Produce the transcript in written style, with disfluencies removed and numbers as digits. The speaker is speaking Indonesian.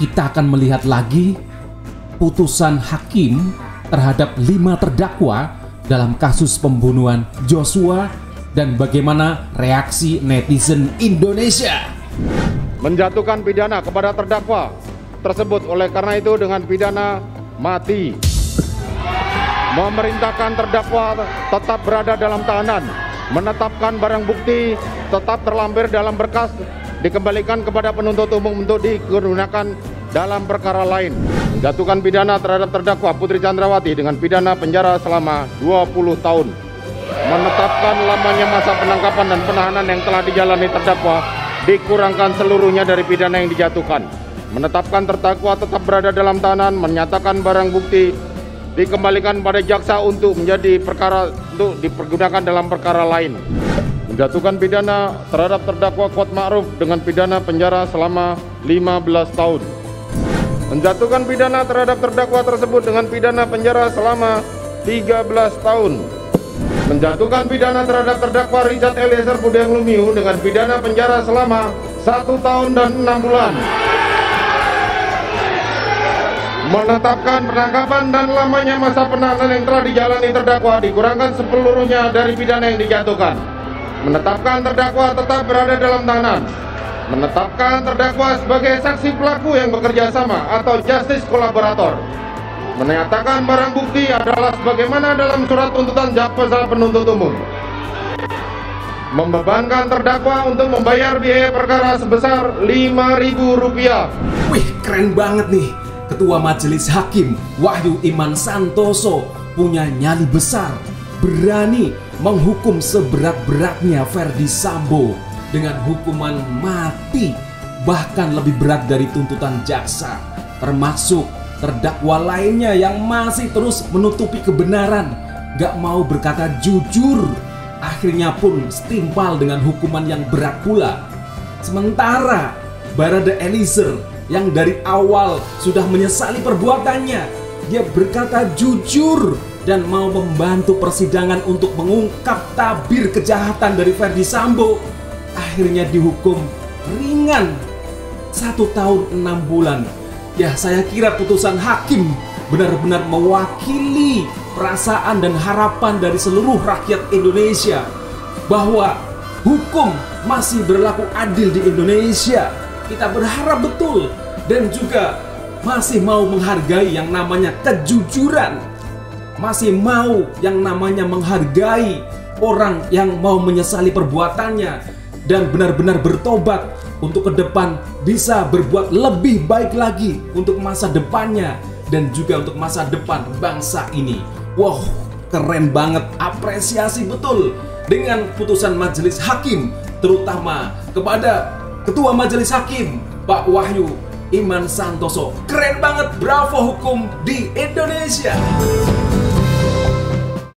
kita akan melihat lagi putusan hakim terhadap 5 terdakwa dalam kasus pembunuhan Joshua dan bagaimana reaksi netizen Indonesia. Menjatuhkan pidana kepada terdakwa tersebut oleh karena itu dengan pidana mati. Memerintahkan terdakwa tetap berada dalam tahanan. Menetapkan barang bukti tetap terlampir dalam berkas, dikembalikan kepada penuntut umum untuk digunakan dalam perkara lain. Menjatuhkan pidana terhadap terdakwa Putri Chandrawati dengan pidana penjara selama 20 tahun. Menetapkan lamanya masa penangkapan dan penahanan yang telah dijalani terdakwa dikurangkan seluruhnya dari pidana yang dijatuhkan. Menetapkan terdakwa tetap berada dalam tahanan, menyatakan barang bukti dikembalikan pada jaksa untuk menjadi perkara untuk dipergunakan dalam perkara lain. Menjatuhkan pidana terhadap terdakwa Kuat Ma'ruf dengan pidana penjara selama 15 tahun. Menjatuhkan pidana terhadap terdakwa tersebut dengan pidana penjara selama 13 tahun. Menjatuhkan pidana terhadap terdakwa Richard Eliezer Budiang Lumiu dengan pidana penjara selama 1 tahun dan 6 bulan. Menetapkan penangkapan dan lamanya masa penahanan yang telah dijalani terdakwa dikurangkan sepeluruhnya dari pidana yang dijatuhkan. Menetapkan terdakwa tetap berada dalam tahanan. Menetapkan terdakwa sebagai saksi pelaku yang bekerja sama atau justice kolaborator. Menyatakan barang bukti adalah sebagaimana dalam surat tuntutan jaksa penuntut umum. Membebankan terdakwa untuk membayar biaya perkara sebesar Rp5.000. Wih, keren banget nih. Ketua Majelis Hakim Wahyu Iman Santoso punya nyali besar, berani menghukum seberat-beratnya Ferdy Sambo dengan hukuman mati, bahkan lebih berat dari tuntutan jaksa, termasuk terdakwa lainnya yang masih terus menutupi kebenaran, gak mau berkata jujur, akhirnya pun setimpal dengan hukuman yang berat pula. Sementara Barada Eliezer yang dari awal sudah menyesali perbuatannya, dia berkata jujur dan mau membantu persidangan untuk mengungkap tabir kejahatan dari Ferdy Sambo, akhirnya dihukum ringan 1 tahun 6 bulan. Ya, saya kira putusan hakim benar-benar mewakili perasaan dan harapan dari seluruh rakyat Indonesia bahwa hukum masih berlaku adil di Indonesia. Kita berharap betul dan juga masih mau menghargai yang namanya kejujuran, masih mau yang namanya menghargai orang yang mau menyesali perbuatannya dan benar-benar bertobat untuk ke depan bisa berbuat lebih baik lagi untuk masa depannya dan juga untuk masa depan bangsa ini. Wow, keren banget, apresiasi betul dengan putusan Majelis Hakim, terutama kepada Ketua Majelis Hakim Pak Wahyu Iman Santoso. Keren banget, bravo hukum di Indonesia.